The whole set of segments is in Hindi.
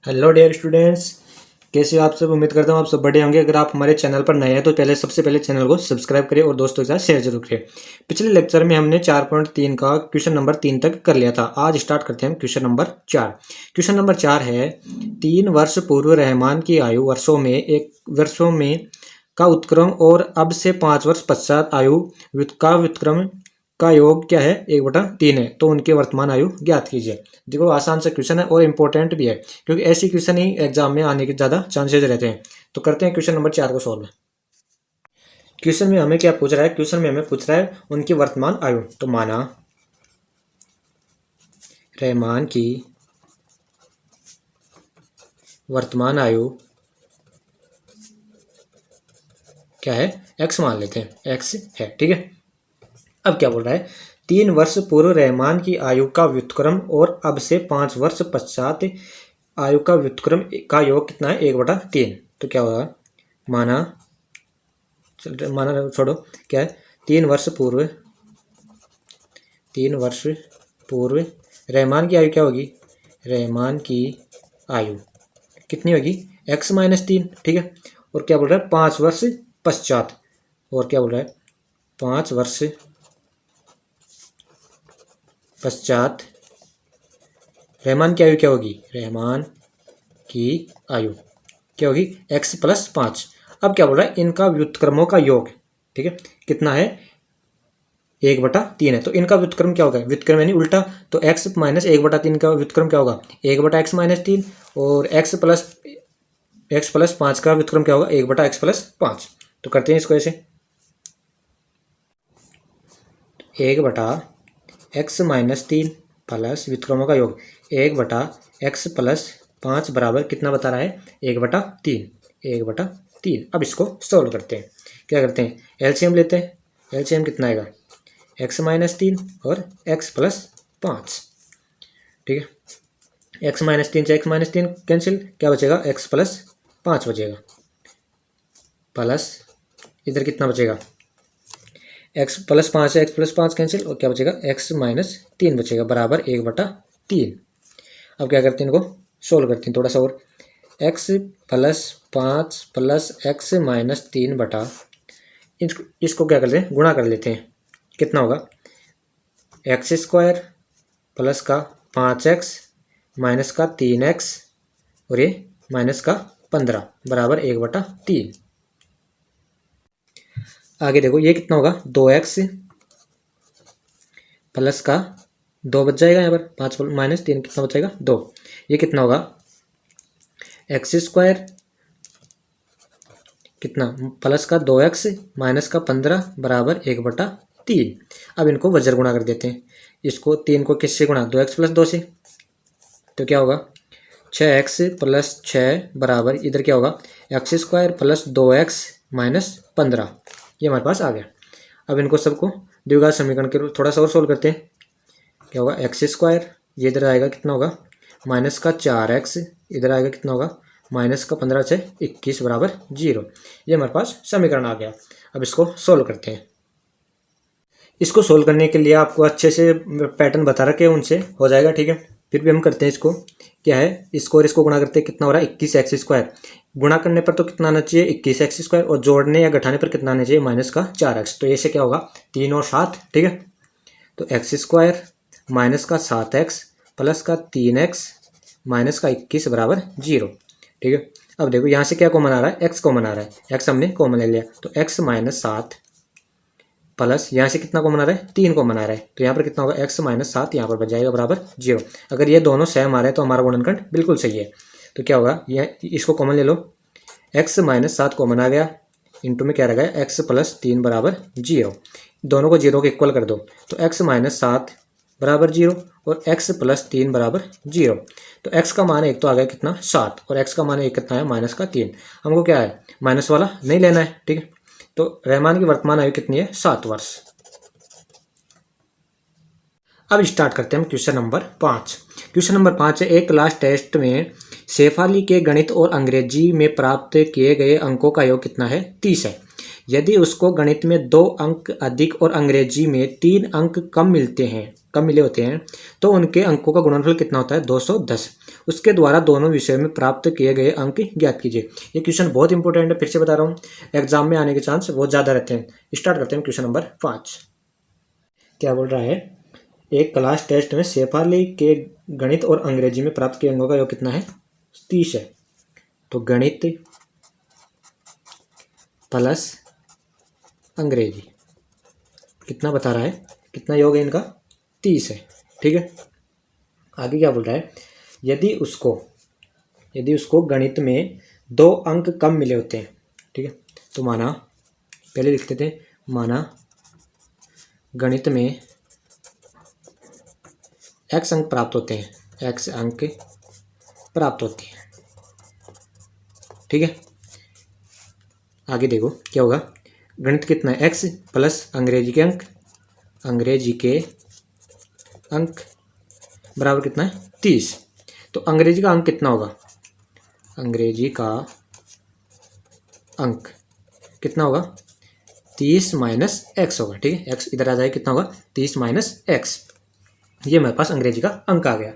हेलो डियर स्टूडेंट्स, कैसे हो आप सब। उम्मीद करता हूँ आप सब बढ़िया होंगे। अगर आप हमारे चैनल पर नए हैं तो सबसे पहले चैनल को सब्सक्राइब करें और दोस्तों के साथ शेयर जरूर करें। पिछले लेक्चर में हमने 4.3 का क्वेश्चन नंबर 3 तक कर लिया था। आज स्टार्ट करते हैं क्वेश्चन नंबर 4। क्वेश्चन नंबर 4 है 3 वर्ष पूर्व रहमान की आयु वर्षों में का उत्क्रम और अब से 5 वर्ष पश्चात आयु का व्युत्क्रम का योग क्या है, 1/3 है। तो उनके वर्तमान आयु ज्ञात कीजिए। देखो आसान सा क्वेश्चन है और इम्पोर्टेंट भी है, क्योंकि ऐसी क्वेश्चन ही एग्जाम में आने के ज़्यादा चांसेस रहते हैं। तो करते हैं क्वेश्चन नंबर 4 को सॉल्व। क्वेश्चन में हमें क्या पूछ रहा है, क्वेश्चन में हमें पूछ रहा है उनकी वर्तमान आयु। तो माना रहमान की वर्तमान आयु क्या है, x मान लेते हैं, x है, ठीक है। अब क्या बोल रहा है, 3 वर्ष पूर्व रहमान की आयु का व्युत्क्रम और अब से 5 वर्ष पश्चात आयु का व्युत्क्रम का योग कितना है, 1/3। तो क्या होगा, माना छोड़ो, क्या है, 3 वर्ष पूर्व रहमान की आयु क्या होगी, रहमान की आयु कितनी होगी, x-3, ठीक है। और क्या बोल रहा है, 5 वर्ष पश्चात, और क्या बोल रहा है, 5 वर्ष पश्चात रहमान की आयु क्या होगी, रहमान की आयु क्या होगी, x+5। अब क्या बोल रहा है, इनका व्युत्क्रमों का योग, ठीक है, कितना है, 1/3 है। तो इनका व्युत्क्रम क्या होगा, व्युत्क्रम यानी उल्टा, तो x - 1/3 का व्युत्क्रम क्या होगा, 1/x-3, और x+5 का व्युत्क्रम क्या होगा, 1/x+5। तो करते हैं इसको ऐसे, 1/x-3 प्लस व्युत्क्रमों का योग 1/x+5 बराबर कितना बता रहा है, 1/3। अब इसको सोल्व करते हैं। क्या करते हैं, एलसीएम लेते हैं। एलसीएम कितना आएगा, x-3 और x+5, ठीक है। x-3 से x-3 कैंसिल, क्या बचेगा, x+5 बचेगा, प्लस इधर कितना बचेगा, x+5 से x+5 कैंसिल, और क्या बचेगा, x-3 बचेगा, बराबर 1/3। अब क्या करते हैं, इनको सोल्व करते हैं थोड़ा सा और, x+5 प्लस x-3 बटा, इसको क्या करते हैं, गुणा कर लेते हैं। कितना होगा, x² प्लस का 5x माइनस का 3x और ये माइनस का 15 बराबर 1/3। आगे देखो ये कितना होगा, 2x प्लस का 2 बच जाएगा, यहाँ पर 5 माइनस 3 कितना बचेगा, 2। ये कितना होगा, x² कितना प्लस का 2x माइनस का 15 बराबर 1/3। अब इनको वज्र गुणा कर देते हैं। इसको 3 को किससे गुणा, 2x + 2 से। तो क्या होगा, 6x + 6 बराबर इधर क्या होगा, x² प्लस 2x माइनस 15। ये हमारे पास आ गया। अब इनको सबको द्विघात समीकरण के थोड़ा सा और सोल्व करते हैं। क्या होगा, x², ये इधर आएगा कितना होगा, माइनस का 4x, इधर आएगा कितना होगा, माइनस का 15 से 21 बराबर 0। ये हमारे पास समीकरण आ गया। अब इसको सोल्व करते हैं। इसको सोल्व करने के लिए आपको अच्छे से पैटर्न बता रखे हैं, उनसे हो जाएगा, ठीक है। फिर भी हम करते हैं इसको, क्या है, इसको और इसको गुणा करते हैं, कितना हो रहा है, 21x²। गुणा करने पर तो कितना आना चाहिए, 21x², और जोड़ने या घटाने पर कितना आना चाहिए, माइनस का 4x। तो ऐसे क्या होगा, 3 और 7, ठीक है। तो x² माइनस का 7x प्लस का 3x माइनस का 21 बराबर 0, ठीक है। अब देखो यहाँ से क्या कॉमन आ रहा है, x कॉमन आ रहा है, x हमने कॉमन ले लिया, तो x - 7 प्लस यहाँ से कितना कॉमन आ रहा है, 3 कॉमन आ रहा है, तो यहाँ पर कितना होगा, x - 7 यहाँ पर बच जाएगा बराबर 0। अगर ये दोनों सेम आ रहे हैं तो हमारा गुणनखंड बिल्कुल सही है। तो क्या होगा, यह इसको कॉमन ले लो, x - 7 कॉमन आ गया, इंटू में क्या रह गया, x + 3 बराबर 0। दोनों को 0 के इक्वल कर दो, तो x - 7 बराबर 0 और x + 3 बराबर 0। तो x का मान एक तो आ गया कितना, 7, और x का मान एक कितना है, माइनस का 3। हमको क्या है, माइनस वाला नहीं लेना है, ठीक है। तो रहमान की वर्तमान आयु कितनी है, 7 वर्ष। अब स्टार्ट करते हैं हम क्वेश्चन नंबर 5। क्वेश्चन नंबर 5 है, एक क्लास टेस्ट में शेफाली के गणित और अंग्रेजी में प्राप्त किए गए अंकों का योग कितना है, 30 है। यदि उसको गणित में 2 अंक अधिक और अंग्रेजी में 3 अंक कम मिले होते हैं तो उनके अंकों का गुणनफल कितना होता है 210। उसके द्वारा दोनों विषयों में प्राप्त किए गए अंक ज्ञात कीजिए। ये क्वेश्चन बहुत इंपॉर्टेंट है, फिर से बता रहा हूँ, एग्जाम में आने के चांस बहुत ज़्यादा रहते हैं। स्टार्ट करते हैं क्वेश्चन नंबर 5। क्या बोल रहा है, एक क्लास टेस्ट में शेफाली के गणित और अंग्रेजी में प्राप्त किए अंकों का योग कितना है 30 है। तो गणित प्लस अंग्रेजी कितना बता रहा है, कितना योग है इनका 30 है। ठीक है, आगे क्या बोल रहा है, यदि उसको गणित में 2 अंक कम मिले होते हैं। ठीक है, तो माना पहले लिखते थे, माना गणित में x अंक प्राप्त होते हैं, x अंक प्राप्त होते हैं। ठीक है, आगे देखो क्या होगा, गणित कितना है x प्लस अंग्रेजी के अंक बराबर कितना है 30। तो अंग्रेजी का अंक कितना होगा, अंग्रेजी का अंक कितना होगा 30 माइनस एक्स होगा। ठीक है, x इधर आ जाए, कितना होगा 30 माइनस एक्स। ये मेरे पास अंग्रेजी का अंक आ गया।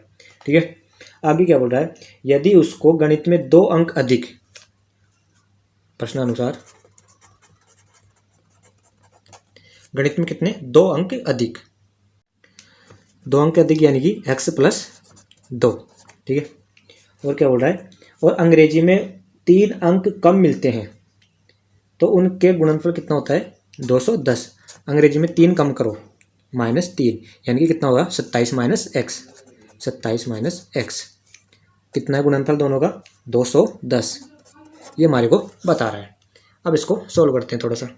ठीक है, आगे क्या बोल रहा है, यदि उसको गणित में 2 अंक अधिक, प्रश्नानुसार गणित में कितने 2 अंक अधिक, 2 अंक अधिक यानी कि x प्लस 2। ठीक है, और क्या बोल रहा है, और अंग्रेजी में 3 अंक कम मिलते हैं तो उनके गुणनफल कितना होता है 210। अंग्रेजी में 3 कम करो -3 यानी कि कितना होगा 27 माइनस एक्स, 27 माइनस एक्स। कितना है गुणनफल दोनों का 210। ये हमारे को बता रहा है। अब इसको सोल्व करते हैं, थोड़ा सा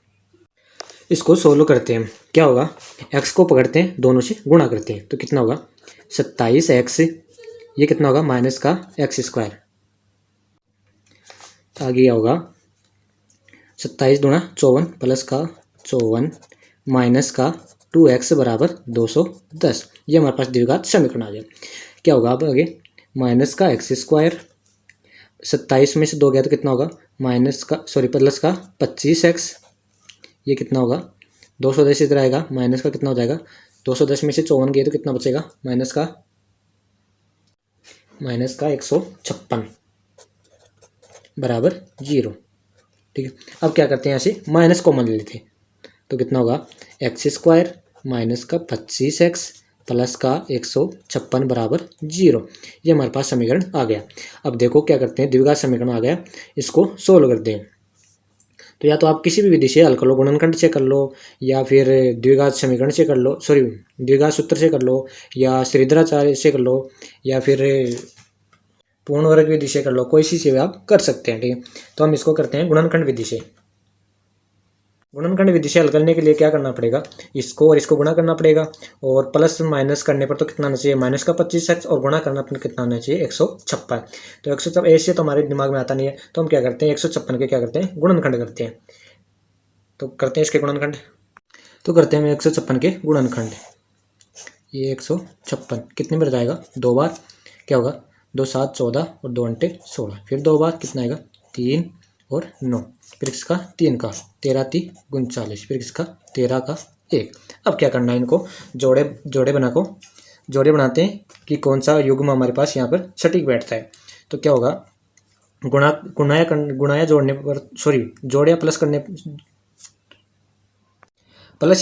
इसको सोल्व करते हैं। क्या होगा, x को पकड़ते हैं, दोनों से गुणा करते हैं, तो कितना होगा 27x, ये कितना होगा माइनस का एक्स स्क्वायर, आगे होगा 27 दूना 54 प्लस का 54 माइनस का 2x बराबर 210। ये हमारे पास द्विघात समीकरण आ गया। क्या होगा अब आगे, माइनस का एक्स स्क्वायर, 27 में से 2 गया तो कितना होगा प्लस का 25x, ये कितना होगा 210 इधर आएगा, माइनस का कितना हो जाएगा 210 में से 54 गए तो कितना बचेगा माइनस का 156 बराबर 0। ठीक है, अब क्या करते हैं, यहाँ से माइनस कॉमन ले लेते हैं, तो कितना होगा एक्स स्क्वायर माइनस का 25x प्लस का 156 बराबर 0। ये हमारे पास समीकरण आ गया। अब देखो क्या करते हैं, द्विघात समीकरण आ गया, इसको सोल्व करते हैं। तो या तो आप किसी भी विधि से हल कर लो, गुणनखंड से कर लो, या फिर द्विघात समीकरण से कर लो, द्विघात सूत्र से कर लो, या श्रीधराचार्य से कर लो, या फिर पूर्ण वर्ग विधि से कर लो, कोई सी से भी आप कर सकते हैं। ठीक है, तो हम इसको करते हैं गुणनखंड विधि से। गुणनखंड विधि से हल करने के लिए क्या करना पड़ेगा, इसको और इसको गुणा करना पड़ेगा, और प्लस माइनस करने पर तो कितना आना चाहिए माइनस का 25x, और गुणा करना पर कितना आना चाहिए 156। तो 156 ऐसे तो हमारे दिमाग में आता नहीं है, तो हम क्या करते हैं 156 के क्या करते हैं गुणनखंड करते हैं। तो करते हैं इसके गुणनखंड, तो करते हैं 156 के गुणनखंड। ये 156 कितने में जाएगा 2 बार, क्या होगा 2 7 14 और 2 8 16, फिर 2 बार कितना आएगा 3 और 9, फिर इसका 3 का 13 3 39, फिर इसका 13 का 1। अब क्या करना है, इनको जोड़े बनाते हैं कि कौन सा युग्म हमारे पास यहाँ पर सटीक बैठता है। तो क्या होगा, गुणाया जोड़ने पर जोड़ या प्लस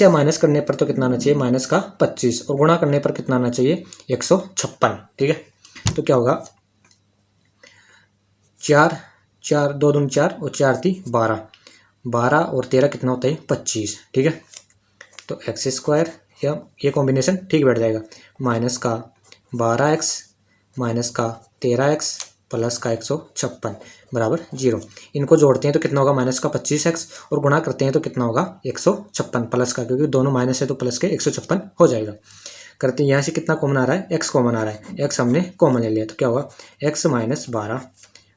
या माइनस करने पर तो कितना आना चाहिए माइनस का 25, और गुणा करने पर कितना आना चाहिए 156। ठीक है, तो क्या होगा 4 2 दूनी 4 और 4 3 12 और 13 कितना होता है 25। ठीक है, तो एक्स स्क्वायर या ये कॉम्बिनेशन ठीक बैठ जाएगा, माइनस का 12x माइनस का 13x प्लस का 156 बराबर 0। इनको जोड़ते हैं तो कितना होगा माइनस का 25x, और गुणा करते हैं तो कितना होगा 156 प्लस का, क्योंकि दोनों माइनस है तो प्लस के 156 हो जाएगा। करते हैं यहाँ से कितना कॉमन आ रहा है x कॉमन आ रहा है, x हमने कॉमन ले लिया, तो क्या होगा x माइनस 12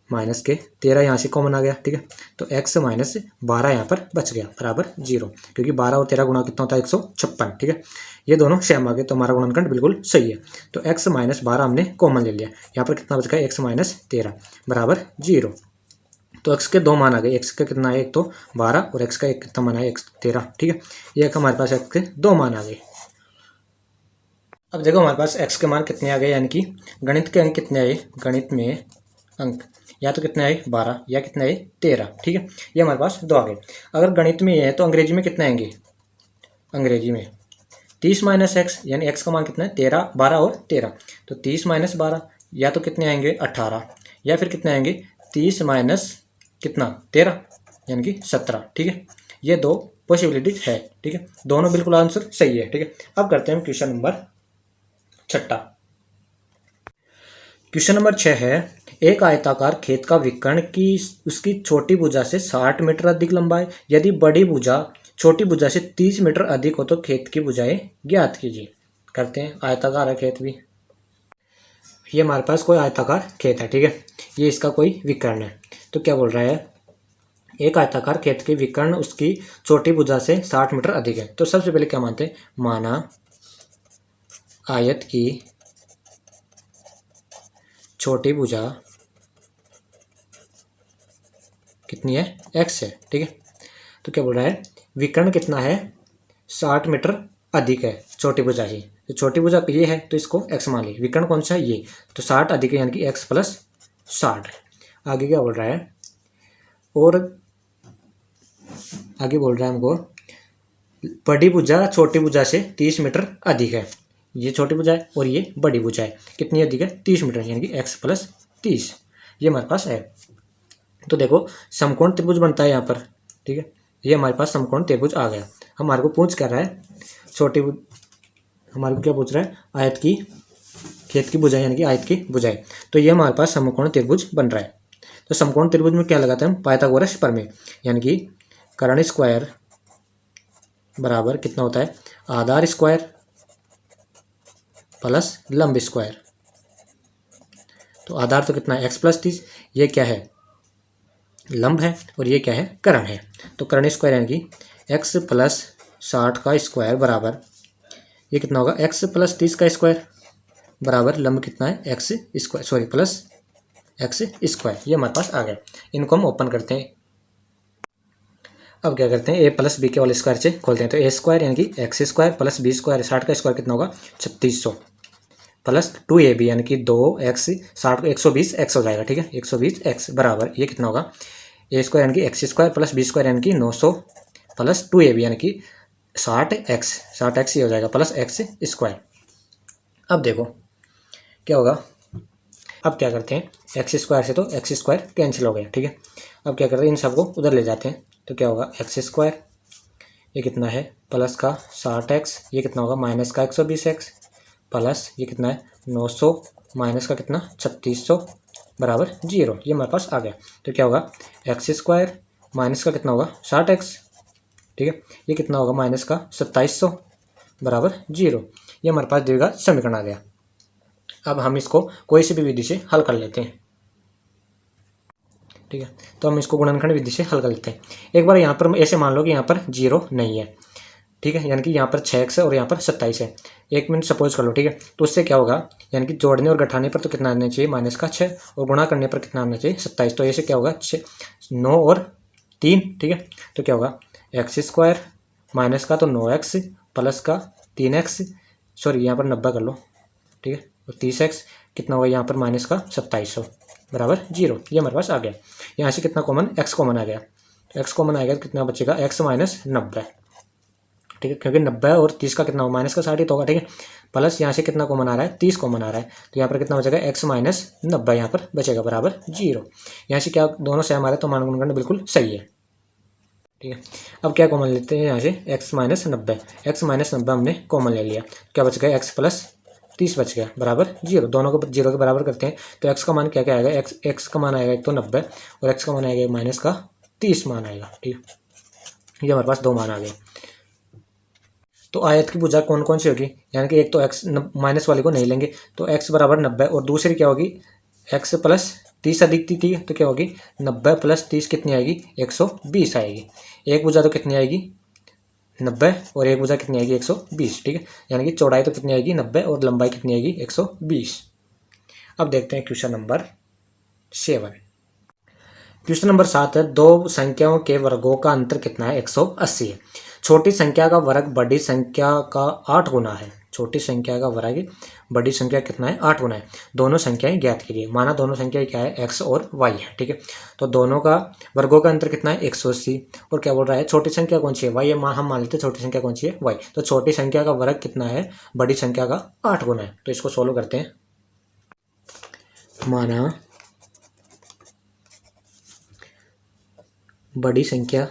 माइनस के 13 यहाँ से कॉमन आ गया। ठीक है, तो x माइनस 12 यहाँ पर बच गया बराबर 0, क्योंकि 12 और 13 गुणा कितना होता है 156। ठीक है, ये दोनों सेम आ गए, तो हमारा गुणनखंड बिल्कुल सही है। तो x माइनस 12 हमने कॉमन ले लिया, यहाँ पर कितना बच गया x माइनस 13 बराबर 0। तो x के दो मान आ गए, x का कितना है, एक तो 12 और x का एक कितना मान है, 13, ठीक है। ये हमारे पास x के दो मान आ गए। अब देखो हमारे पास x के मान कितने आ गए, यानी कि गणित के अंक कितने आए, गणित में अंक या तो कितने आए 12 या कितने आए 13, ठीक है। ये हमारे पास दो आ गए। अगर गणित में ये है तो अंग्रेजी में कितने आएंगे, अंग्रेजी में 30 माइनस एक्स, यानी x का मान कितना है 13, 12 और 13, तो 30 माइनस 12 या तो कितने आएंगे 18, या फिर कितने आएंगे 30 माइनस कितना 13 यानी कि 17, ठीक है। ये दो पॉसिबिलिटी है, ठीक है, दोनों बिल्कुल आंसर सही है, ठीक है। अब करते हैं क्वेश्चन नंबर 6। क्वेश्चन नंबर 6 है, एक आयताकार खेत का विकर्ण की उसकी छोटी भुजा से 60 मीटर अधिक लंबा है, यदि बड़ी भुजा छोटी भुजा से 30 मीटर अधिक हो तो खेत की भुजाएं ज्ञात कीजिए। करते हैं, आयताकार है खेत भी, ये हमारे पास कोई आयताकार खेत है, ठीक है, ये इसका कोई विकर्ण है। तो क्या बोल रहा है, एक आयताकार खेत के विकर्ण उसकी छोटी भुजा से 60 मीटर अधिक है। तो सबसे पहले क्या मानते हैं, माना आयत की छोटी भुजा कितनी है, x है, ठीक है। तो क्या बोल रहा है, विकर्ण कितना है 60 मीटर अधिक है छोटी भुजा ही, तो छोटी भुजा ये है तो इसको x मान ली, विकर्ण कौन सा है ये, तो 60 अधिक है यानी कि x प्लस 60। आगे क्या बोल रहा है, और आगे बोल रहा है हमको बड़ी भुजा छोटी भुजा से 30 मीटर अधिक है, ये छोटी भुजा है और ये बड़ी भुजा है, कितनी अधिक है 30 मीटर, यानी कि x प्लस 30, ये हमारे पास है। तो देखो समकोण त्रिभुज बनता है यहाँ पर, ठीक है, ये हमारे पास समकोण त्रिभुज आ गया। हमारे को पूछ कर रहा है हमारे को क्या पूछ रहा है, आयत की खेत की भुजाएं यानी कि आयत की भुजाएं, तो ये हमारे पास समकोण त्रिभुज बन रहा है। तो समकोण त्रिभुज में क्या लगाते हैं हम, पाइथागोरस प्रमेय, यानी कि कर्ण स्क्वायर बराबर कितना होता है, आधार स्क्वायर प्लस लंब स्क्वायर। तो आधार तो कितना है x प्लस 30, ये क्या है लंब है और ये क्या है कर्ण है। तो कर्ण स्क्वायर यानी कि x प्लस 60 का स्क्वायर बराबर ये कितना होगा, x प्लस 30 का स्क्वायर बराबर लंब कितना है x square, sorry plus x square, ये हमारे पास आ गया। इनको हम ओपन करते हैं। अब क्या करते हैं, a प्लस बी के होल स्क्वायर से खोलते हैं, तो ए स्क्वायर यानी कि X square plus B square, 60 का स्क्वायर कितना होगा 3600 प्लस 2ab यानी कि 2x 60 120 x हो जाएगा, ठीक है, 120 x बराबर ये कितना होगा, ए स्क्वायर यानी कि X square plus B square यानी कि 900 प्लस 2ab यानी कि 60x ये हो जाएगा प्लस x स्क्वायर। अब देखो क्या होगा, अब क्या करते हैं, एक्स स्क्वायर से तो एक्स स्क्वायर कैंसिल हो गया, ठीक है। अब क्या करते हैं, इन सबको उधर ले जाते हैं, तो क्या होगा एक्स स्क्वायर ये कितना है प्लस का 60x, ये कितना होगा माइनस का 120x प्लस ये कितना है 900 माइनस का कितना 3600 बराबर 0, ये हमारे पास आ गया। तो क्या होगा एक्स स्क्वायर माइनस का कितना होगा 60x, ठीक है, ये कितना होगा माइनस का 2700 बराबर 0, ये हमारे पास द्विघात समीकरण आ गया। अब हम इसको कोई सी भी विधि से हल कर लेते हैं, ठीक है। तो हम इसको गुणनखंड विधि से हल कर लेते हैं। एक बार यहाँ पर ऐसे मान लो कि यहाँ पर 0 नहीं है, ठीक है, यानी कि यहाँ पर 6x है और यहाँ पर 27 है, 1 मिनट सपोज कर लो, ठीक है। तो उससे क्या होगा, यानी कि जोड़ने और घटाने पर तो कितना आना चाहिए माइनस का 6 और गुणा करने पर कितना आना चाहिए 27, तो ऐसे क्या होगा 9 और 3, ठीक है। तो क्या होगा एक्स स्क्वायर माइनस का तो 9x प्लस का 3x, सॉरी यहाँ पर 90 कर लो, ठीक है, और 30x कितना होगा यहाँ पर माइनस का 2700 बराबर 0, ये हमारे पास आ गया। यहाँ से कितना कॉमन x कॉमन आ गया, x कॉमन आ गया तो कितना बचेगा x माइनस 90, ठीक है, क्योंकि 90 और 30 का कितना होगा माइनस का 60 तो होगा, ठीक है, प्लस यहाँ से कितना कॉमन आ रहा है 30 कॉमन आ रहा है, तो यहाँ पर कितना बचेगा x माइनस 90 यहाँ पर बचेगा बराबर 0। यहाँ से क्या दोनों सेम आ रहा है तो मान गुणनखंड बिल्कुल सही है, ठीक है। अब क्या कॉमन लेते हैं यहाँ से x माइनस 90 हमने कॉमन ले लिया, क्या बच गया x प्लस 30 बच गया बराबर 0, दोनों को 0 के बराबर करते हैं तो x का मान क्या क्या आएगा, x का मान आएगा एक तो 90 और x का मान आएगा माइनस का 30 मान आएगा, ठीक है, ये हमारे पास दो मान आ गए। तो आयत की भुजा कौन कौन सी होगी, यानी कि एक तो x माइनस वाले को नहीं लेंगे तो x बराबर 90 और दूसरी क्या होगी x प्लस 30 अधिक थी, तो क्या होगी 90 प्लस 30 कितनी आएगी 120 आएगी। एक भुजा तो कितनी आएगी 90 और एक भुजा कितनी आएगी 120, ठीक है, यानी कि चौड़ाई तो कितनी आएगी 90 और लंबाई कितनी आएगी 120। अब देखते हैं क्वेश्चन नंबर 7। क्वेश्चन नंबर 7 है, दो संख्याओं के वर्गों का अंतर कितना है? 180 है। छोटी संख्या का वर्ग बड़ी संख्या का 8 गुना है। छोटी संख्या का वर्ग बड़ी संख्या कितना है? 8 गुना है। दोनों संख्याएं ज्ञात कीजिए। माना दोनों संख्याएं क्या है? x और y है। ठीक है, तो दोनों का वर्गों का अंतर कितना है? 180। और क्या बोल रहा है? छोटी संख्या कौन सी है? y है। हम मान लेते हैं छोटी संख्या कौन सी है? y। तो छोटी संख्या का वर्ग कितना है? बड़ी संख्या का 8 गुना है। तो इसको सोल्व करते हैं। माना बड़ी संख्या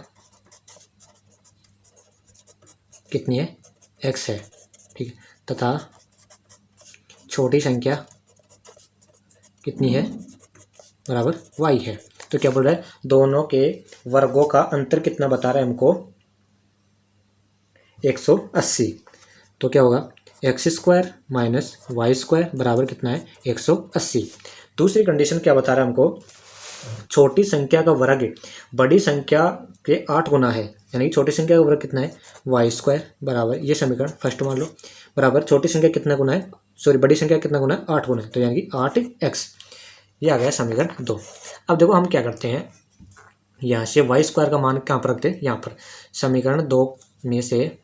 कितनी है? x है। ठीक है, तथा छोटी संख्या कितनी है? बराबर y है। तो क्या बोल रहा है? दोनों के वर्गों का अंतर कितना बता रहा है हमको? 180। तो क्या होगा? X square minus Y square बराबर कितना है? 180। दूसरी कंडीशन क्या बता रहा है हमको? छोटी संख्या का वर्ग बड़ी संख्या के 8 गुना है। यानी कि छोटी संख्या का वर्ग कितना है? वाई स्क्वायर बराबर, ये समीकरण फर्स्ट मान लो, बराबर छोटी संख्या कितना गुना है? सॉरी, बड़ी संख्या कितना गुना है? 8 गुना है। तो यानी कि 8x। ये आ गया समीकरण 2। अब देखो हम क्या करते हैं, यहाँ से वाई स्क्वायर का मान कहाँ पर रखते हैं? यहाँ पर। समीकरण 2 में से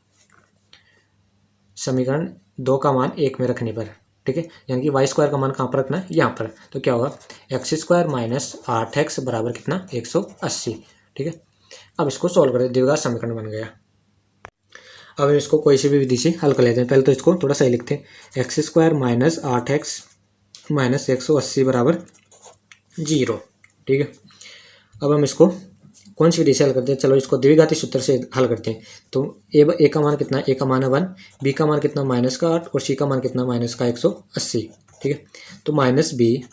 समीकरण 2 का मान 1 में रखने पर, ठीक है, यानी कि वाई स्क्वायर का मान कहाँ पर रखना है? यहाँ पर। तो क्या होगा? एक्स स्क्वायर माइनस 8x बराबर कितना? 180। ठीक है, अब इसको सोल्व करें, द्विघात समीकरण बन गया। अब इसको कोई सी भी विधि से हल कर लेते हैं। पहले तो इसको थोड़ा सही लिखते हैं। X square minus 8x minus 180 बराबर 0। ठीक है, अब हम इसको कौन सी विधि से हल करते हैं? चलो इसको द्विघाती सूत्र से हल करते हैं। तो ए का मान कितना है? ए का मान है 1, बी का मान कितना? माइनस का 8, और सी का मान कितना? माइनस का 180। ठीक है, तो minus B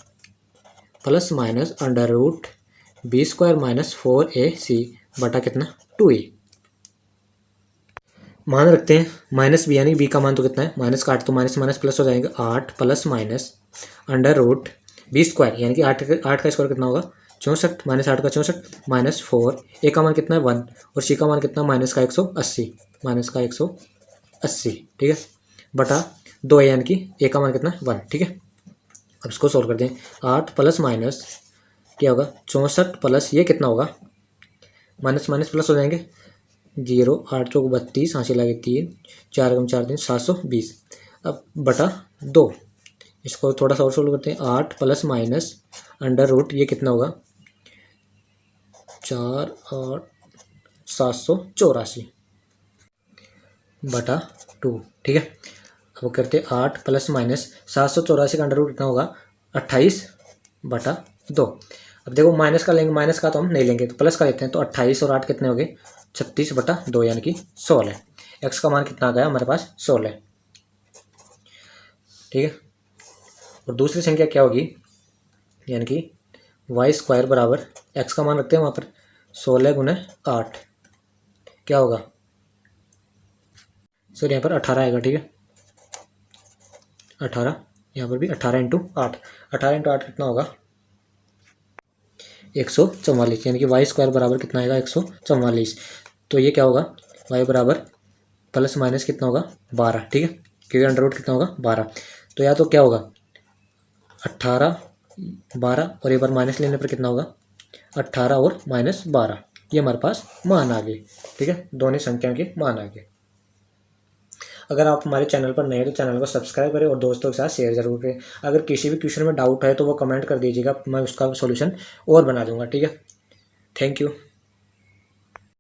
plus minus under root B square minus 4ac बटा कितना? 2a। मान रखते हैं माइनस बी, यानी बी का मान तो कितना है? माइनस का 8, तो माइनस माइनस प्लस हो जाएगा 8 plus minus under root B square, यानी कि 8 का स्क्वायर कितना होगा? 64, माइनस 8 का 64 माइनस 4, ए का मान कितना है? 1, और सी का मान कितना? माइनस का 180, माइनस का 180। ठीक है, बटा 2 यानी कि ए का मान कितना है? 1। ठीक है, अब इसको सोल्व कर दें। 8 प्लस माइनस क्या होगा? 64 प्लस ये कितना होगा? माइनस माइनस प्लस हो जाएंगे 0, 8 चौक 32, हासिल लगे 3, 4 कम 4 3 720। अब बटा 2, इसको थोड़ा सा और सोल्व करते हैं। 8 प्लस माइनस अंडर रूट ये कितना होगा? 4 8 784 बटा 2। ठीक है, अब करते हैं 8 प्लस माइनस 784 का अंडर रूट कितना होगा? 28 बटा 2। अब देखो माइनस का लेंगे, माइनस का तो हम नहीं लेंगे, तो प्लस का लेते हैं। तो 28 और 8 कितने हो गए? 36 बटा 2 यानी कि 16। एक्स का मान कितना आ गया हमारे पास? 16। ठीक है, और दूसरी संख्या क्या होगी? यानी कि वाई स्क्वायर बराबर एक्स का मान रखते हैं वहाँ पर 16 गुना 8 क्या होगा? सर यहाँ पर 18 आएगा। ठीक है, 18, यहाँ पर भी 18 इंटू 8, 18 इंटू 8 कितना होगा? 144, यानी कि वाई स्क्वायर बराबर कितना आएगा? 144। तो ये क्या होगा? वाई बराबर प्लस माइनस कितना होगा? 12। ठीक है, क्योंकि अंडर रूट कितना होगा? 12। तो या तो क्या होगा? 18 12, और एक बार माइनस लेने पर कितना होगा? 18 और माइनस 12। ये हमारे पास मान आ गए। ठीक है, दोनों संख्याओं के मान आ गए। अगर आप हमारे चैनल पर नए हैं तो चैनल को सब्सक्राइब करें और दोस्तों के साथ शेयर जरूर करें। अगर किसी भी क्वेश्चन में डाउट है तो वो कमेंट कर दीजिएगा, मैं उसका सोल्यूशन और बना दूंगा। ठीक है, थैंक यू।